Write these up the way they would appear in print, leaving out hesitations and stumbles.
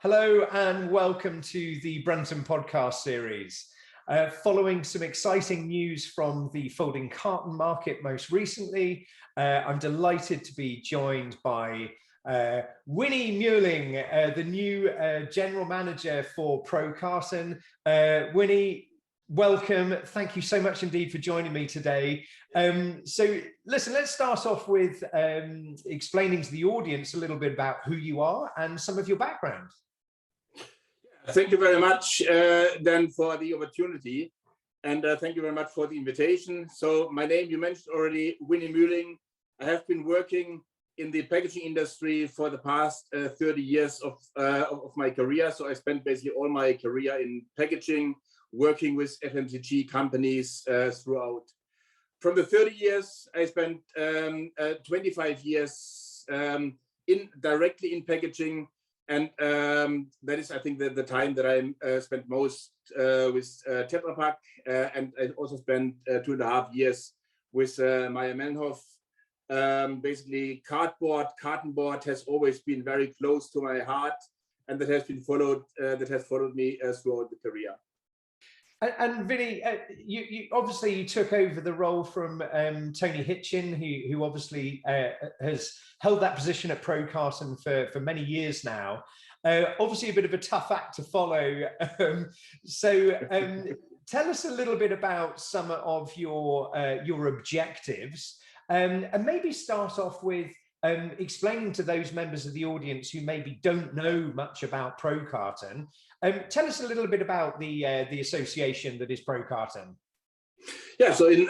Hello and welcome to the Brunton podcast series. Following some exciting news from the folding carton market most recently, I'm delighted to be joined by Winnie Mühling, the new General Manager for Pro Carton. Winnie, welcome. Thank you so much indeed for joining me today. So listen, let's start off with explaining to the audience a little bit about who you are and some of your background. Thank you very much, Dan, for the opportunity, and thank you very much for the invitation. So my name, you mentioned already, Winnie Mühling. I have been working in the packaging industry for the past 30 years of my career. So I spent basically all my career in packaging, working with FMCG companies throughout. From the 30 years, I spent 25 years directly in packaging. And that is, I think, the time that I spent most with Tetra Pak, and I also spent 2.5 years with Meyer Melnhof. Basically, carton board has always been very close to my heart, and that has followed me throughout the career. And Vinny, you obviously took over the role from Tony Hitchin, who obviously has held that position at Pro Carton for many years now. Obviously a bit of a tough act to follow. Tell us a little bit about some of your objectives, and maybe start off with explaining to those members of the audience who maybe don't know much about Pro Carton. Tell us a little bit about the association that is Pro Carton. Yeah, so in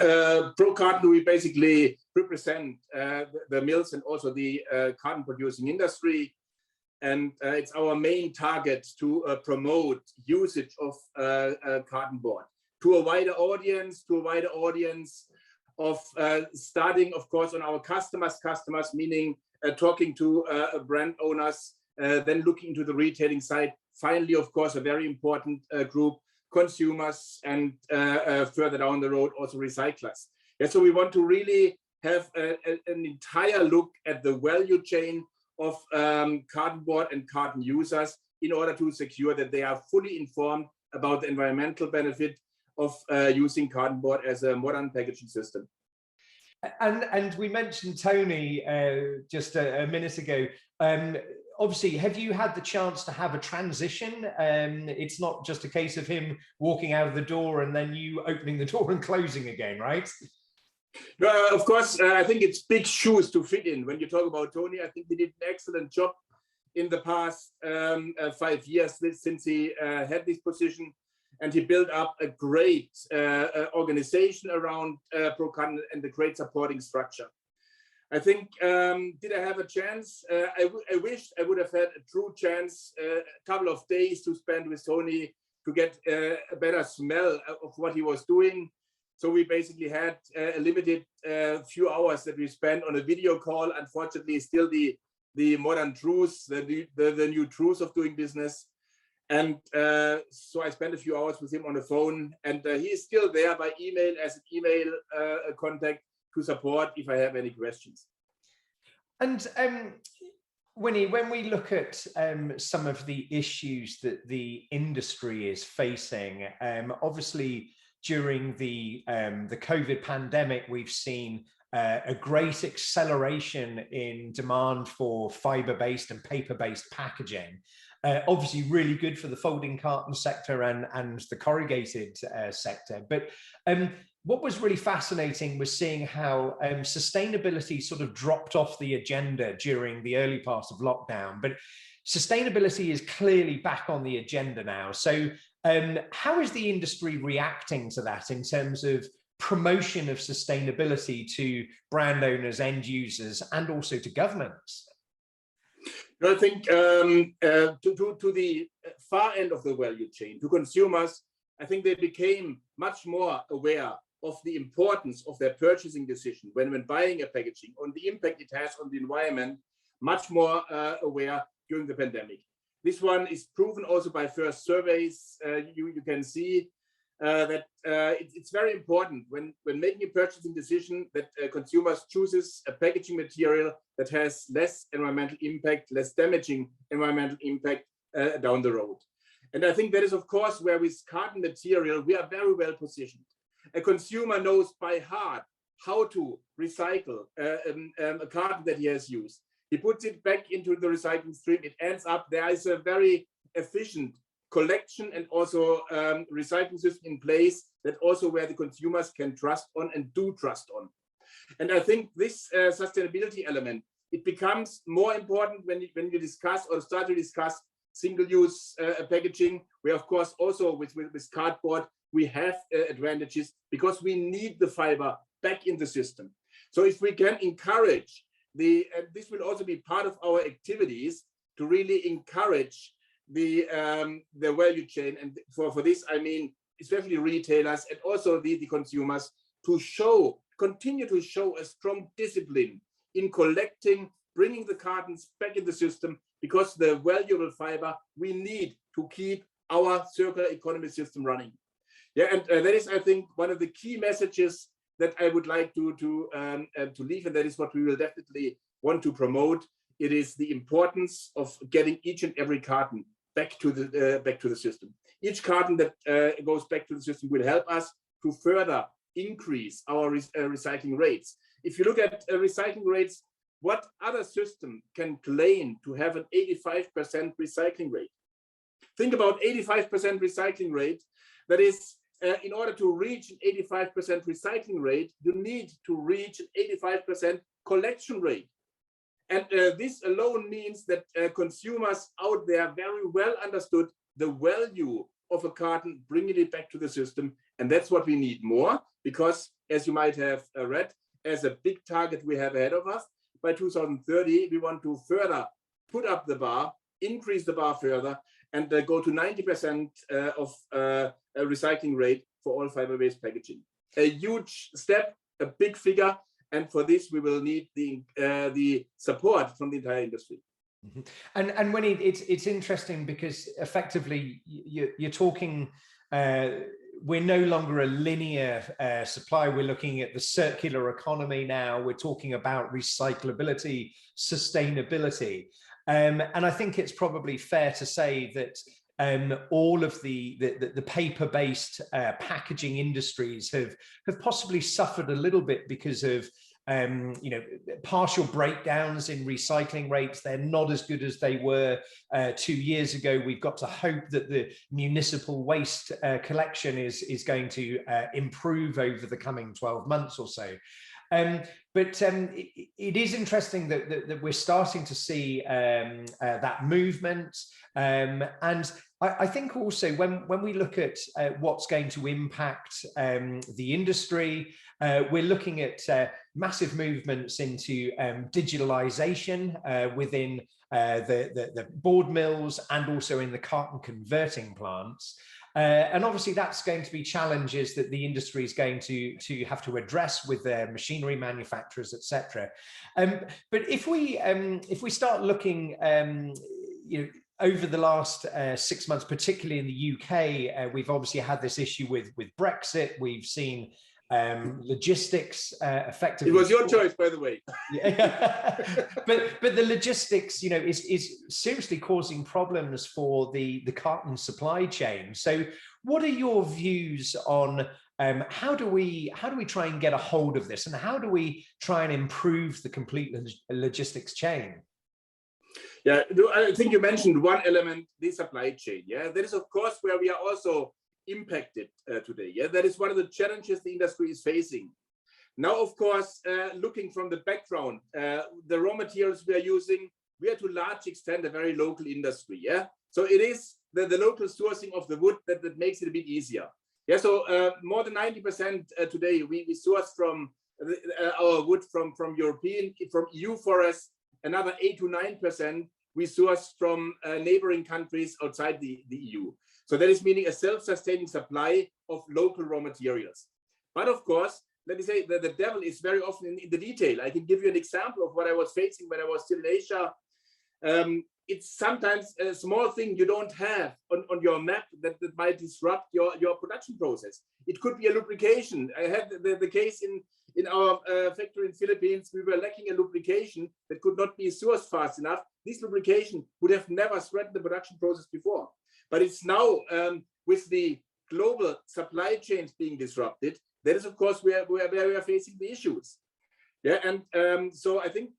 Pro Carton, we basically represent the mills and also the carton producing industry. And it's our main target to promote usage of carton board to a wider audience, of starting, of course, on our customers, meaning talking to brand owners, then looking into the retailing side. Finally, of course, a very important group, consumers, and further down the road, also recyclers. Yeah, so we want to really have an entire look at the value chain of carton board and carton users in order to secure that they are fully informed about the environmental benefit of using carton board as a modern packaging system. And we mentioned Tony just a minute ago. Obviously, have you had the chance to have a transition? It's not just a case of him walking out of the door and then you opening the door and closing again, right? Of course, I think it's big shoes to fit in. When you talk about Tony, I think he did an excellent job in the past 5 years since he had this position. And he built up a great organization around Pro Carton and the great supporting structure. I think, did I have a chance? I wished I would have had a true chance, a couple of days to spend with Tony to get a better smell of what he was doing. So we basically had a limited few hours that we spent on a video call. Unfortunately, still the modern truths, the new truths of doing business. And so I spent a few hours with him on the phone, and he is still there by email as an email contact to support if I have any questions. And Winnie, when we look at some of the issues that the industry is facing, obviously during the COVID pandemic, we've seen a great acceleration in demand for fiber-based and paper-based packaging. Obviously really good for the folding carton sector and the corrugated sector. But what was really fascinating was seeing how sustainability sort of dropped off the agenda during the early part of lockdown. But sustainability is clearly back on the agenda now. So how is the industry reacting to that in terms of promotion of sustainability to brand owners, end users, and also to governments? I think to the far end of the value chain, to consumers, I think they became much more aware of the importance of their purchasing decision when buying a packaging, on the impact it has on the environment, much more aware during the pandemic. This one is proven also by first surveys. You can see that it's very important when making a purchasing decision that consumers chooses a packaging material that has less environmental impact, less damaging environmental impact down the road. And I think that is, of course, where with carton material, we are very well positioned. A consumer knows by heart how to recycle a carton that he has used. He puts it back into the recycling stream. It ends up, there is a very efficient collection and also recycling system in place that also where the consumers can trust on and do trust on. And I think this sustainability element, it becomes more important when you discuss or start to discuss single-use packaging, where of course also with cardboard, we have advantages because we need the fiber back in the system. So if we can encourage this will also be part of our activities to really encourage the value chain. And for this, I mean, especially retailers and also the consumers to continue to show a strong discipline in collecting, bringing the cartons back in the system, because the valuable fiber we need to keep our circular economy system running. Yeah, and that is, I think, one of the key messages that I would like to leave, and that is what we will definitely want to promote. It is the importance of getting each and every carton back to the system. Each carton that goes back to the system will help us to further increase our recycling rates. If you look at recycling rates, what other system can claim to have an 85% recycling rate? Think about 85% recycling rate. That is, in order to reach an 85% recycling rate, you need to reach an 85% collection rate. And this alone means that consumers out there very well understood the value of a carton, bringing it back to the system. And that's what we need more, because as you might have read, as a big target we have ahead of us, by 2030, we want to further put up the bar, increase the bar further, and go to 90% of a recycling rate for all fiber-based packaging. A huge step, a big figure, and for this we will need the support from the entire industry. Mm-hmm. And Winnie, it's interesting because effectively you're talking. We're no longer a linear supply. We're looking at the circular economy now. We're talking about recyclability, sustainability. And I think it's probably fair to say that all of the paper-based packaging industries have possibly suffered a little bit because of partial breakdowns in recycling rates. They're not as good as they were 2 years ago. We've got to hope that the municipal waste collection is going to improve over the coming 12 months or so. But it is interesting that we're starting to see that movement. And I think also when we look at what's going to impact the industry, we're looking at massive movements into digitalization within the board mills and also in the carton converting plants. And obviously that's going to be challenges that the industry is going to have to address with their machinery manufacturers, etc. But if we start looking, over the last 6 months, particularly in the UK, we've obviously had this issue with Brexit. We've seen logistics effectively. It was your choice, by the way. but the logistics, is seriously causing problems for the carton supply chain. So, what are your views on how do we try and get a hold of this, and how do we try and improve the complete logistics chain? Yeah, I think you mentioned one element, the supply chain. Yeah, that is of course where we are also impacted today. Yeah, that is one of the challenges the industry is facing. Now, of course, looking from the background, the raw materials we are using, we are to a large extent a very local industry. Yeah, so it is the local sourcing of the wood that makes it a bit easier. Yeah, so more than 90% today we source from our wood from EU forests. Another 8 to 9% we source from neighboring countries outside the EU. So that is meaning a self-sustaining supply of local raw materials. But of course, let me say that the devil is very often in the detail. I can give you an example of what I was facing when I was still in Asia. It's sometimes a small thing you don't have on your map that might disrupt your production process. It could be a lubrication. I had the case in our factory in Philippines, we were lacking a lubrication that could not be sourced fast enough. This lubrication would have never threatened the production process before. But it's now with the global supply chains being disrupted, that is, of course, where we are facing the issues. Yeah, and so I think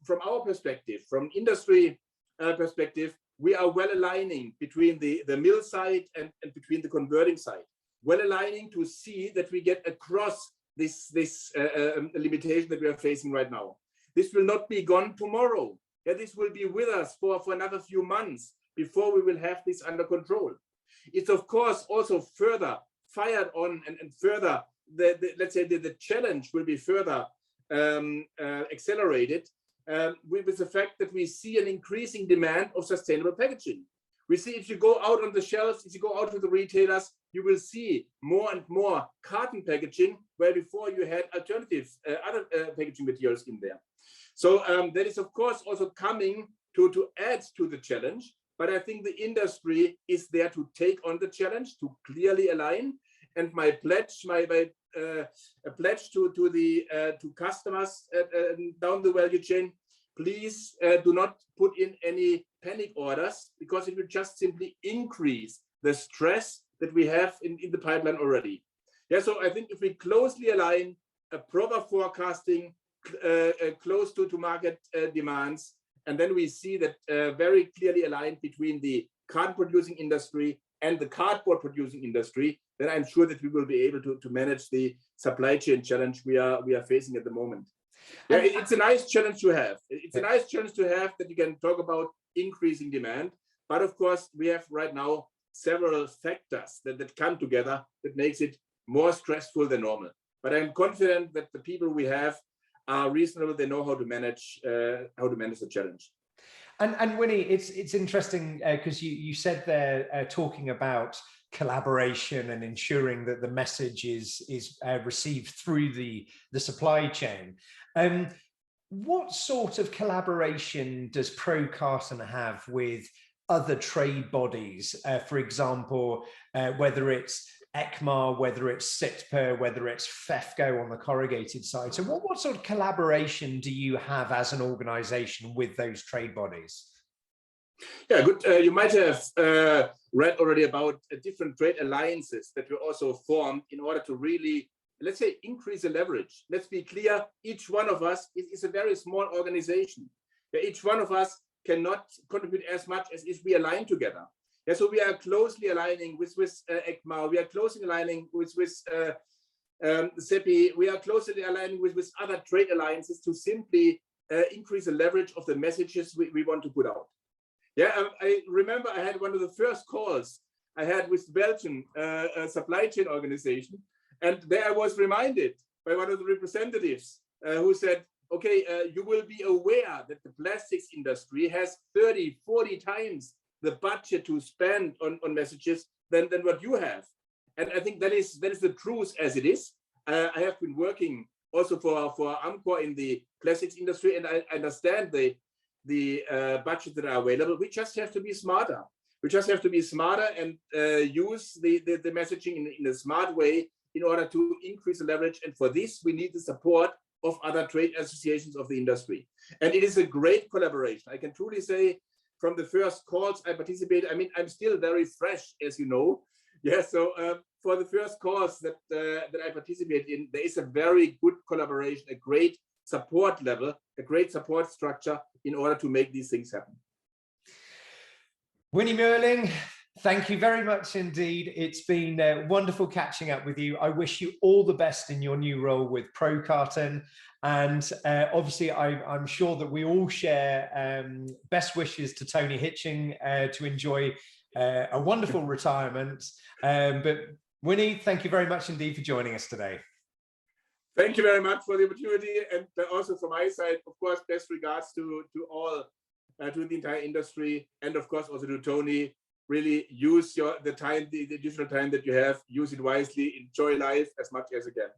from our perspective, from industry perspective, we are well aligning between the mill side and between the converting side. Well aligning to see that we get across this limitation that we are facing right now. This will not be gone tomorrow. Yeah, this will be with us for another few months before we will have this under control. It's of course also further fired on and further, let's say the challenge will be further accelerated with the fact that we see an increasing demand of sustainable packaging. We see if you go out on the shelves, if you go out to the retailers, you will see more and more carton packaging, where before you had alternative other packaging materials in there. So that is of course also coming to add to the challenge. But I think the industry is there to take on the challenge, to clearly align. And my pledge, a pledge to customers down the value chain, please do not put in any panic orders, because it will just simply increase the stress that we have in the pipeline already. Yeah, so I think if we closely align a proper forecasting close to market demands, and then we see that very clearly aligned between the carton producing industry and the cardboard producing industry, then I'm sure that we will be able to manage the supply chain challenge we are facing at the moment. Yeah, it's a nice challenge to have. It's a nice challenge to have that you can talk about increasing demand. But of course, we have right now several factors that come together that makes it more stressful than normal. But I'm confident that the people we have are reasonable. They know how to manage the challenge. And Winnie, it's interesting because you said there talking about collaboration and ensuring that the message is received through the supply chain. What sort of collaboration does Pro Carton have with other trade bodies? For example, whether it's ECMA, whether it's SITPA, whether it's FEFCO on the corrugated side. So what sort of collaboration do you have as an organization with those trade bodies? Yeah, good. You might have read already about different trade alliances that were also formed in order to really, let's say, increase the leverage. Let's be clear, each one of us is a very small organization. Each one of us cannot contribute as much as if we align together. Yeah, so we are closely aligning with ECMA, we are closely aligning with CEPI, we are closely aligning with other trade alliances to simply increase the leverage of the messages we want to put out. Yeah, I remember I had one of the first calls I had with the Belgian supply chain organization, and there I was reminded by one of the representatives who said, okay, you will be aware that the plastics industry has 30, 40 times the budget to spend on messages than what you have. And I think that is the truth as it is. I have been working also for Amcor in the plastics industry, and I understand the budgets that are available. We just have to be smarter. We just have to be smarter and use the messaging in a smart way in order to increase the leverage. And for this, we need the support of other trade associations of the industry. And it is a great collaboration. I can truly say, from the first calls I participated, I mean, I'm still very fresh, as you know. Yeah, so for the first calls that I participated in, there is a very good collaboration, a great support level, a great support structure in order to make these things happen. Winnie Mühling, thank you very much indeed. It's been wonderful catching up with you. I wish you all the best in your new role with Pro Carton. And obviously, I'm sure that we all share best wishes to Tony Hitchin to enjoy a wonderful retirement. But Winnie, thank you very much indeed for joining us today. Thank you very much for the opportunity. And also from my side, of course, best regards to all, to the entire industry. And of course, also to Tony. Really use the additional time that you have, use it wisely, enjoy life as much as you can.